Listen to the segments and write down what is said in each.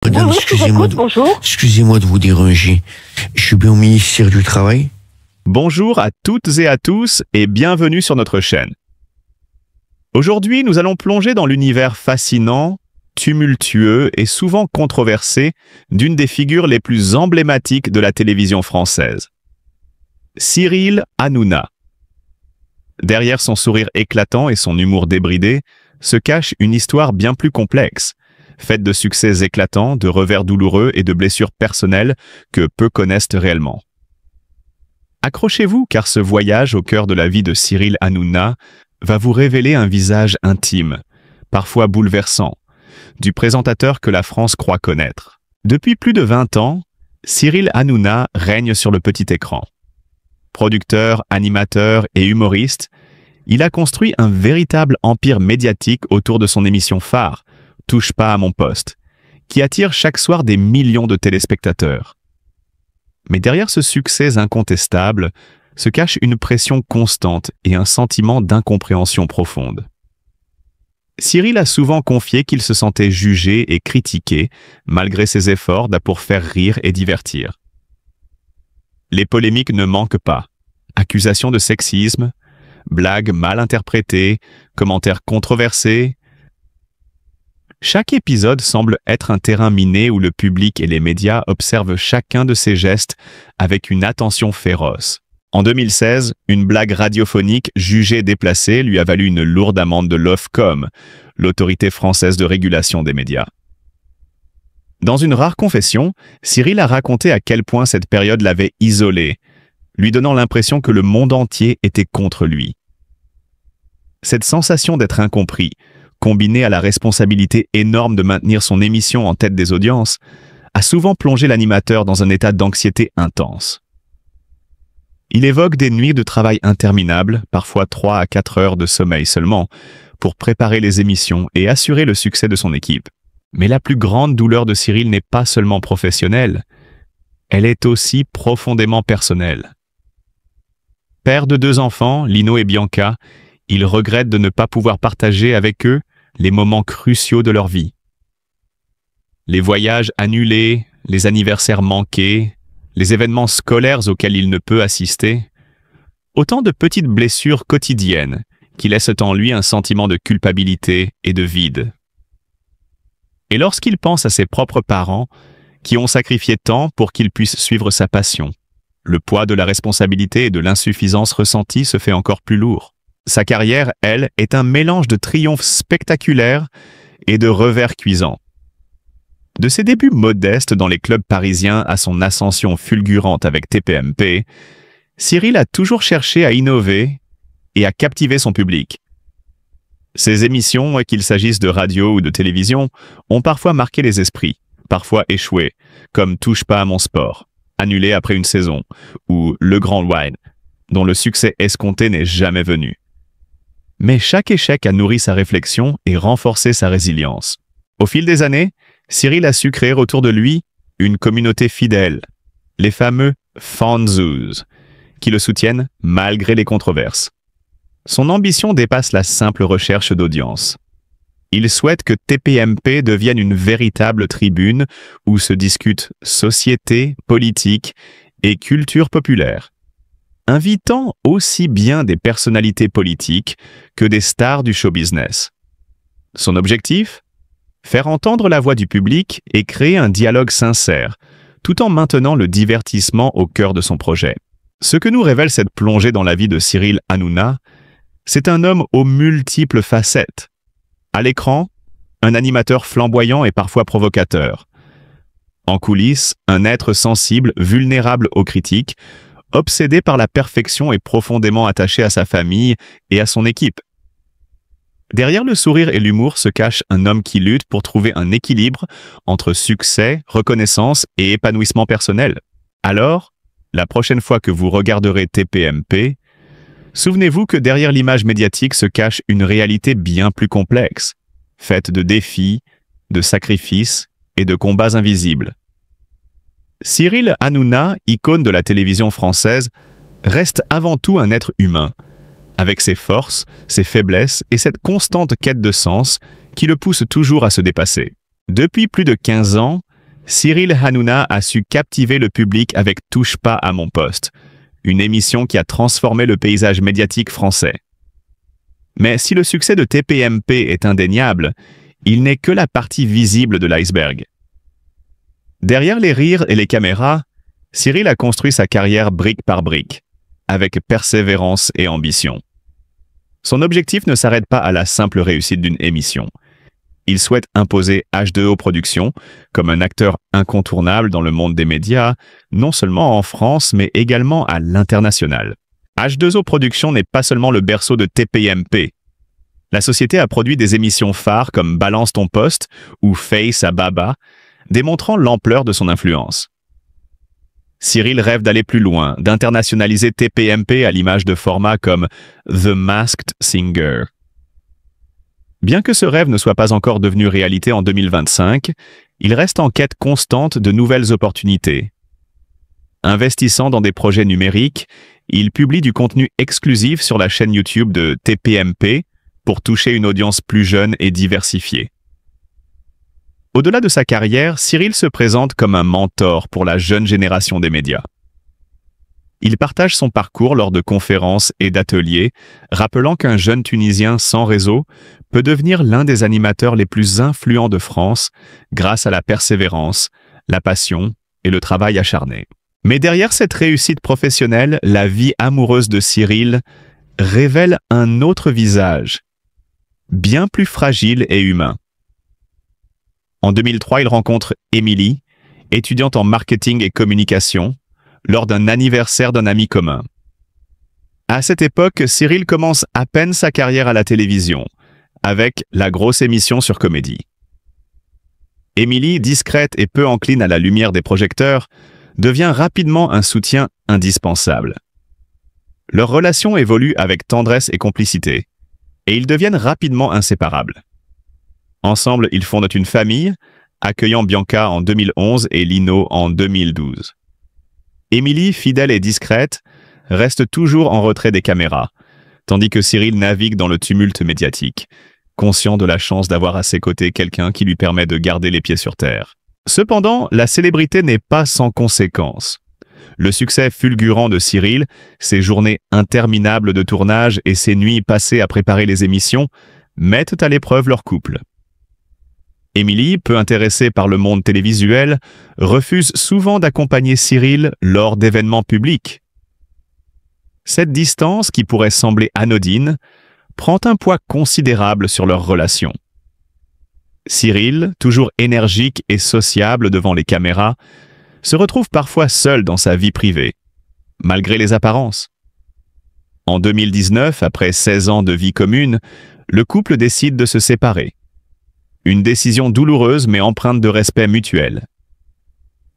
Madame, Oui, je vous écoute, bonjour. excusez-moi de vous déranger. Je suis bien au ministère du Travail? Bonjour à toutes et à tous et bienvenue sur notre chaîne. Aujourd'hui, nous allons plonger dans l'univers fascinant, tumultueux et souvent controversé d'une des figures les plus emblématiques de la télévision française. Cyril Hanouna. Derrière son sourire éclatant et son humour débridé se cache une histoire bien plus complexe, faite de succès éclatants, de revers douloureux et de blessures personnelles que peu connaissent réellement. Accrochez-vous car ce voyage au cœur de la vie de Cyril Hanouna va vous révéler un visage intime, parfois bouleversant, du présentateur que la France croit connaître. Depuis plus de 20 ans, Cyril Hanouna règne sur le petit écran. Producteur, animateur et humoriste, il a construit un véritable empire médiatique autour de son émission phare, Touche pas à mon poste, qui attire chaque soir des millions de téléspectateurs. Mais derrière ce succès incontestable se cache une pression constante et un sentiment d'incompréhension profonde. Cyril a souvent confié qu'il se sentait jugé et critiqué malgré ses efforts pour faire rire et divertir. Les polémiques ne manquent pas. Accusations de sexisme, blagues mal interprétées, commentaires controversés. Chaque épisode semble être un terrain miné où le public et les médias observent chacun de ses gestes avec une attention féroce. En 2016, une blague radiophonique jugée déplacée lui a valu une lourde amende de l'Ofcom, l'autorité française de régulation des médias. Dans une rare confession, Cyril a raconté à quel point cette période l'avait isolé, lui donnant l'impression que le monde entier était contre lui. Cette sensation d'être incompris, combinée à la responsabilité énorme de maintenir son émission en tête des audiences, a souvent plongé l'animateur dans un état d'anxiété intense. Il évoque des nuits de travail interminables, parfois 3 à 4 heures de sommeil seulement, pour préparer les émissions et assurer le succès de son équipe. Mais la plus grande douleur de Cyril n'est pas seulement professionnelle, elle est aussi profondément personnelle. Père de 2 enfants, Lino et Bianca, il regrette de ne pas pouvoir partager avec eux les moments cruciaux de leur vie. Les voyages annulés, les anniversaires manqués, les événements scolaires auxquels il ne peut assister, autant de petites blessures quotidiennes qui laissent en lui un sentiment de culpabilité et de vide. Et lorsqu'il pense à ses propres parents, qui ont sacrifié tant pour qu'il puisse suivre sa passion, le poids de la responsabilité et de l'insuffisance ressentie se fait encore plus lourd. Sa carrière, elle, est un mélange de triomphes spectaculaires et de revers cuisants. De ses débuts modestes dans les clubs parisiens à son ascension fulgurante avec TPMP, Cyril a toujours cherché à innover et à captiver son public. Ses émissions, qu'il s'agisse de radio ou de télévision, ont parfois marqué les esprits, parfois échoué, comme Touche pas à mon sport, annulé après une saison, ou Le Grand Wine, dont le succès escompté n'est jamais venu. Mais chaque échec a nourri sa réflexion et renforcé sa résilience. Au fil des années, Cyril a su créer autour de lui une communauté fidèle, les fameux fanzoos, qui le soutiennent malgré les controverses. Son ambition dépasse la simple recherche d'audience. Il souhaite que TPMP devienne une véritable tribune où se discutent société, politique et culture populaire, invitant aussi bien des personnalités politiques que des stars du show business. Son objectif ? Faire entendre la voix du public et créer un dialogue sincère, tout en maintenant le divertissement au cœur de son projet. Ce que nous révèle cette plongée dans la vie de Cyril Hanouna, c'est un homme aux multiples facettes. À l'écran, un animateur flamboyant et parfois provocateur. En coulisses, un être sensible, vulnérable aux critiques, obsédé par la perfection et profondément attaché à sa famille et à son équipe. Derrière le sourire et l'humour se cache un homme qui lutte pour trouver un équilibre entre succès, reconnaissance et épanouissement personnel. Alors, la prochaine fois que vous regarderez TPMP, souvenez-vous que derrière l'image médiatique se cache une réalité bien plus complexe, faite de défis, de sacrifices et de combats invisibles. Cyril Hanouna, icône de la télévision française, reste avant tout un être humain, avec ses forces, ses faiblesses et cette constante quête de sens qui le pousse toujours à se dépasser. Depuis plus de 15 ans, Cyril Hanouna a su captiver le public avec Touche pas à mon poste, une émission qui a transformé le paysage médiatique français. Mais si le succès de TPMP est indéniable, il n'est que la partie visible de l'iceberg. Derrière les rires et les caméras, Cyril a construit sa carrière brique par brique, avec persévérance et ambition. Son objectif ne s'arrête pas à la simple réussite d'une émission. Il souhaite imposer H2O Productions comme un acteur incontournable dans le monde des médias, non seulement en France, mais également à l'international. H2O Productions n'est pas seulement le berceau de TPMP. La société a produit des émissions phares comme Balance ton poste ou Face à Baba, démontrant l'ampleur de son influence. Cyril rêve d'aller plus loin, d'internationaliser TPMP à l'image de formats comme The Masked Singer. Bien que ce rêve ne soit pas encore devenu réalité en 2025, il reste en quête constante de nouvelles opportunités. Investissant dans des projets numériques, il publie du contenu exclusif sur la chaîne YouTube de TPMP pour toucher une audience plus jeune et diversifiée. Au-delà de sa carrière, Cyril se présente comme un mentor pour la jeune génération des médias. Il partage son parcours lors de conférences et d'ateliers, rappelant qu'un jeune Tunisien sans réseau peut devenir l'un des animateurs les plus influents de France grâce à la persévérance, la passion et le travail acharné. Mais derrière cette réussite professionnelle, la vie amoureuse de Cyril révèle un autre visage, bien plus fragile et humain. En 2003, il rencontre Émilie, étudiante en marketing et communication, lors d'un anniversaire d'un ami commun. À cette époque, Cyril commence à peine sa carrière à la télévision, avec la grosse émission sur Comédie. Émilie, discrète et peu encline à la lumière des projecteurs, devient rapidement un soutien indispensable. Leur relation évolue avec tendresse et complicité, et ils deviennent rapidement inséparables. Ensemble, ils fondent une famille, accueillant Bianca en 2011 et Lino en 2012. Émilie, fidèle et discrète, reste toujours en retrait des caméras, tandis que Cyril navigue dans le tumulte médiatique, conscient de la chance d'avoir à ses côtés quelqu'un qui lui permet de garder les pieds sur terre. Cependant, la célébrité n'est pas sans conséquences. Le succès fulgurant de Cyril, ses journées interminables de tournage et ses nuits passées à préparer les émissions mettent à l'épreuve leur couple. Émilie, peu intéressée par le monde télévisuel, refuse souvent d'accompagner Cyril lors d'événements publics. Cette distance, qui pourrait sembler anodine, prend un poids considérable sur leur relation. Cyril, toujours énergique et sociable devant les caméras, se retrouve parfois seul dans sa vie privée, malgré les apparences. En 2019, après 16 ans de vie commune, le couple décide de se séparer. Une décision douloureuse mais empreinte de respect mutuel.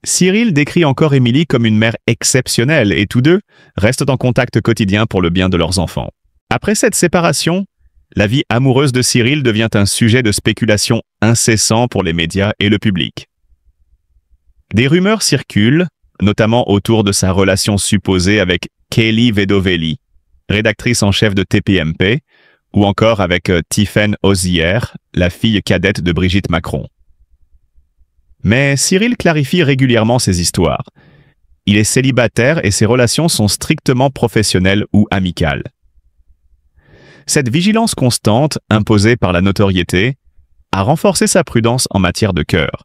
Cyril décrit encore Émilie comme une mère exceptionnelle et tous deux restent en contact quotidien pour le bien de leurs enfants. Après cette séparation, la vie amoureuse de Cyril devient un sujet de spéculation incessant pour les médias et le public. Des rumeurs circulent, notamment autour de sa relation supposée avec Kelly Vedovelli, rédactrice en chef de TPMP, ou encore avec Tiffaine Ozière, la fille cadette de Brigitte Macron. Mais Cyril clarifie régulièrement ses histoires. Il est célibataire et ses relations sont strictement professionnelles ou amicales. Cette vigilance constante, imposée par la notoriété, a renforcé sa prudence en matière de cœur.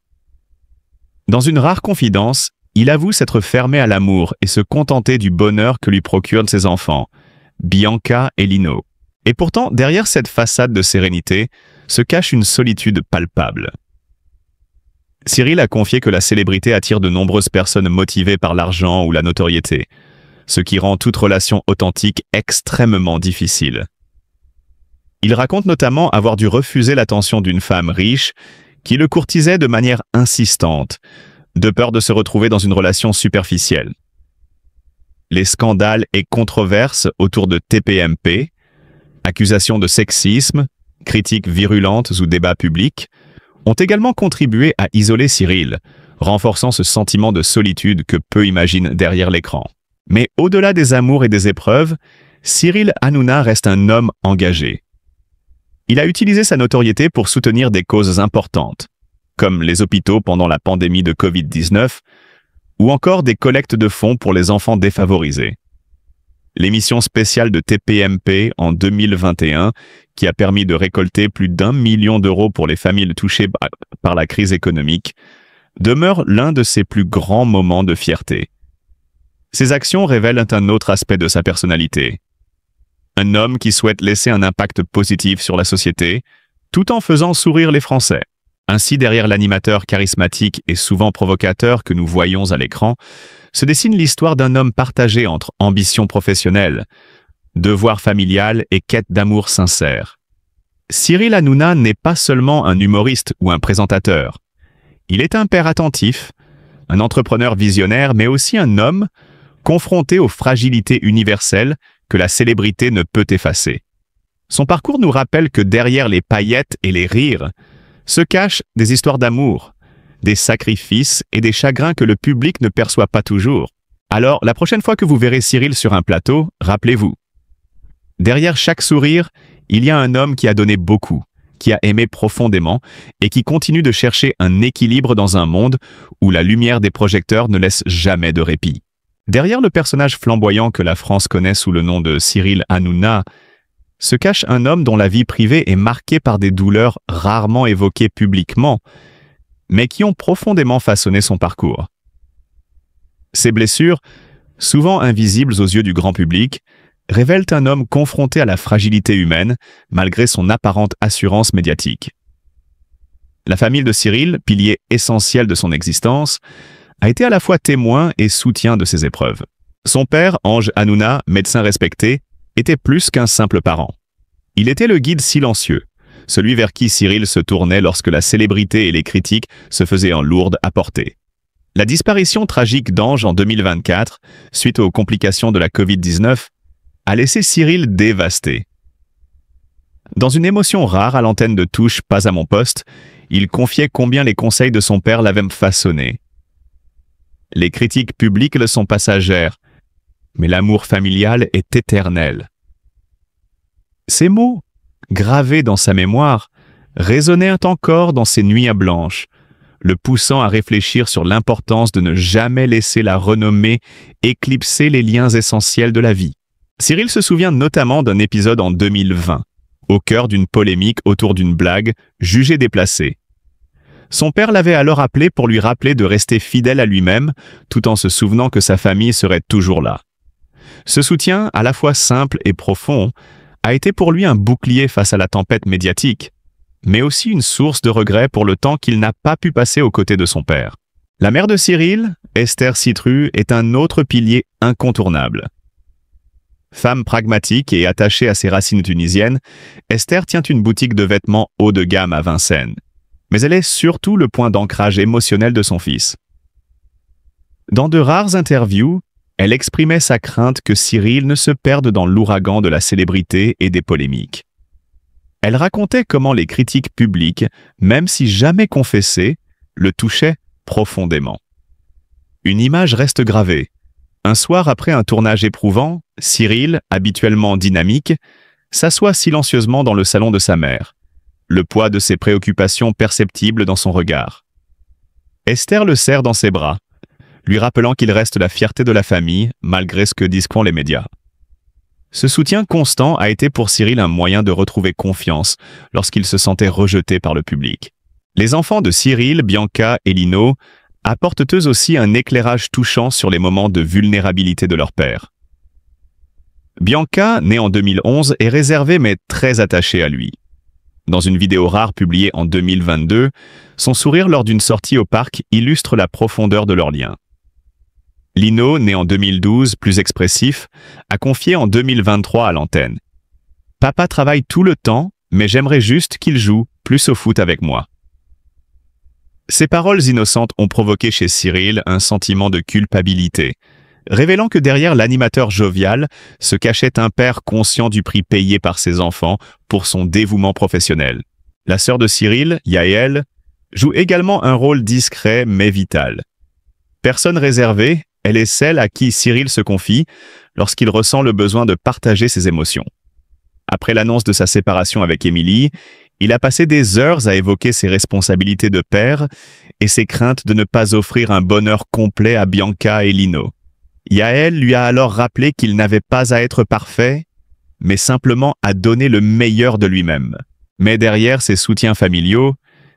Dans une rare confidence, il avoue s'être fermé à l'amour et se contenter du bonheur que lui procurent ses enfants, Bianca et Lino. Et pourtant, derrière cette façade de sérénité, se cache une solitude palpable. Cyril a confié que la célébrité attire de nombreuses personnes motivées par l'argent ou la notoriété, ce qui rend toute relation authentique extrêmement difficile. Il raconte notamment avoir dû refuser l'attention d'une femme riche qui le courtisait de manière insistante, de peur de se retrouver dans une relation superficielle. Les scandales et controverses autour de TPMP, accusations de sexisme, critiques virulentes ou débats publics, ont également contribué à isoler Cyril, renforçant ce sentiment de solitude que peu imaginent derrière l'écran. Mais au-delà des amours et des épreuves, Cyril Hanouna reste un homme engagé. Il a utilisé sa notoriété pour soutenir des causes importantes, comme les hôpitaux pendant la pandémie de Covid-19, ou encore des collectes de fonds pour les enfants défavorisés. L'émission spéciale de TPMP en 2021, qui a permis de récolter plus d'1 million d'euros pour les familles touchées par la crise économique, demeure l'un de ses plus grands moments de fierté. Ses actions révèlent un autre aspect de sa personnalité. Un homme qui souhaite laisser un impact positif sur la société, tout en faisant sourire les Français. Ainsi, derrière l'animateur charismatique et souvent provocateur que nous voyons à l'écran, se dessine l'histoire d'un homme partagé entre ambition professionnelle, devoir familial et quête d'amour sincère. Cyril Hanouna n'est pas seulement un humoriste ou un présentateur. Il est un père attentif, un entrepreneur visionnaire, mais aussi un homme confronté aux fragilités universelles que la célébrité ne peut effacer. Son parcours nous rappelle que derrière les paillettes et les rires se cachent des histoires d'amour, des sacrifices et des chagrins que le public ne perçoit pas toujours. Alors, la prochaine fois que vous verrez Cyril sur un plateau, rappelez-vous, derrière chaque sourire, il y a un homme qui a donné beaucoup, qui a aimé profondément et qui continue de chercher un équilibre dans un monde où la lumière des projecteurs ne laisse jamais de répit. Derrière le personnage flamboyant que la France connaît sous le nom de Cyril Hanouna, se cache un homme dont la vie privée est marquée par des douleurs rarement évoquées publiquement, mais qui ont profondément façonné son parcours. Ces blessures, souvent invisibles aux yeux du grand public, révèlent un homme confronté à la fragilité humaine, malgré son apparente assurance médiatique. La famille de Cyril, pilier essentiel de son existence, a été à la fois témoin et soutien de ses épreuves. Son père, Ange Hanouna, médecin respecté, était plus qu'un simple parent. Il était le guide silencieux, celui vers qui Cyril se tournait lorsque la célébrité et les critiques se faisaient en lourde à porter. La disparition tragique d'Ange en 2024, suite aux complications de la Covid-19, a laissé Cyril dévasté. Dans une émotion rare à l'antenne de Touche Pas à mon poste, il confiait combien les conseils de son père l'avaient façonné. Les critiques publiques le sont passagères, mais l'amour familial est éternel. Ces mots, gravés dans sa mémoire, résonnaient encore dans ses nuits à blanches, le poussant à réfléchir sur l'importance de ne jamais laisser la renommée éclipser les liens essentiels de la vie. Cyril se souvient notamment d'un épisode en 2020, au cœur d'une polémique autour d'une blague jugée déplacée. Son père l'avait alors appelé pour lui rappeler de rester fidèle à lui-même, tout en se souvenant que sa famille serait toujours là. Ce soutien, à la fois simple et profond, a été pour lui un bouclier face à la tempête médiatique, mais aussi une source de regret pour le temps qu'il n'a pas pu passer aux côtés de son père. La mère de Cyril, Esther Citru, est un autre pilier incontournable. Femme pragmatique et attachée à ses racines tunisiennes, Esther tient une boutique de vêtements haut de gamme à Vincennes. Mais elle est surtout le point d'ancrage émotionnel de son fils. Dans de rares interviews, elle exprimait sa crainte que Cyril ne se perde dans l'ouragan de la célébrité et des polémiques. Elle racontait comment les critiques publiques, même si jamais confessées, le touchaient profondément. Une image reste gravée. Un soir après un tournage éprouvant, Cyril, habituellement dynamique, s'assoit silencieusement dans le salon de sa mère, le poids de ses préoccupations perceptible dans son regard. Esther le serre dans ses bras, lui rappelant qu'il reste la fierté de la famille, malgré ce que disent les médias. Ce soutien constant a été pour Cyril un moyen de retrouver confiance lorsqu'il se sentait rejeté par le public. Les enfants de Cyril, Bianca et Lino apportent eux aussi un éclairage touchant sur les moments de vulnérabilité de leur père. Bianca, née en 2011, est réservée mais très attachée à lui. Dans une vidéo rare publiée en 2022, son sourire lors d'une sortie au parc illustre la profondeur de leur lien. Lino, né en 2012, plus expressif, a confié en 2023 à l'antenne. « Papa travaille tout le temps, mais j'aimerais juste qu'il joue plus au foot avec moi. » Ces paroles innocentes ont provoqué chez Cyril un sentiment de culpabilité, révélant que derrière l'animateur jovial se cachait un père conscient du prix payé par ses enfants pour son dévouement professionnel. La sœur de Cyril, Yael, joue également un rôle discret mais vital. Personne réservée, elle est celle à qui Cyril se confie lorsqu'il ressent le besoin de partager ses émotions. Après l'annonce de sa séparation avec Émilie, Il a passé des heures à évoquer ses responsabilités de père et ses craintes de ne pas offrir un bonheur complet à Bianca et Lino. Yael lui a alors rappelé qu'il n'avait pas à être parfait, mais simplement à donner le meilleur de lui-même. Mais derrière ses soutiens familiaux,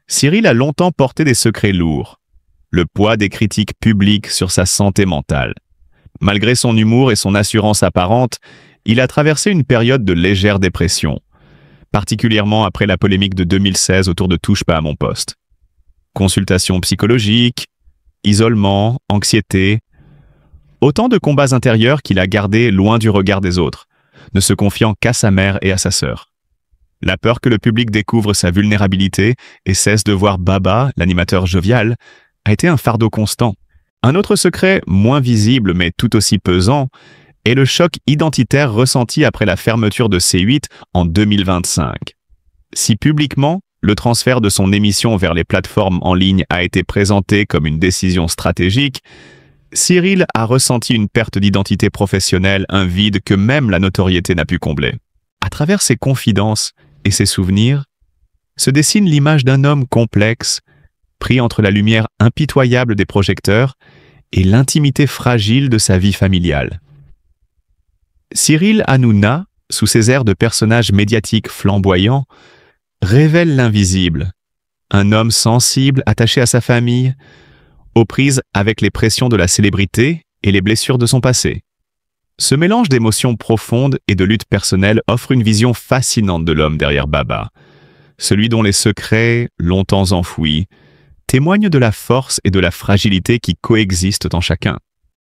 Cyril a longtemps porté des secrets lourds, le poids des critiques publiques sur sa santé mentale. Malgré son humour et son assurance apparente, il a traversé une période de légère dépression, particulièrement après la polémique de 2016 autour de Touche pas à mon poste. Consultation psychologique, isolement, anxiété, autant de combats intérieurs qu'il a gardés loin du regard des autres, ne se confiant qu'à sa mère et à sa sœur. La peur que le public découvre sa vulnérabilité et cesse de voir Baba, l'animateur jovial, a été un fardeau constant. Un autre secret, moins visible mais tout aussi pesant, est le choc identitaire ressenti après la fermeture de C8 en 2025. Si publiquement, le transfert de son émission vers les plateformes en ligne a été présenté comme une décision stratégique, Cyril a ressenti une perte d'identité professionnelle, un vide que même la notoriété n'a pu combler. À travers ses confidences et ses souvenirs, se dessine l'image d'un homme complexe, pris entre la lumière impitoyable des projecteurs et l'intimité fragile de sa vie familiale. Cyril Hanouna, sous ses airs de personnage médiatique flamboyant, révèle l'invisible, un homme sensible attaché à sa famille, aux prises avec les pressions de la célébrité et les blessures de son passé. Ce mélange d'émotions profondes et de luttes personnelles offre une vision fascinante de l'homme derrière Baba, celui dont les secrets, longtemps enfouis, témoignent de la force et de la fragilité qui coexistent en chacun.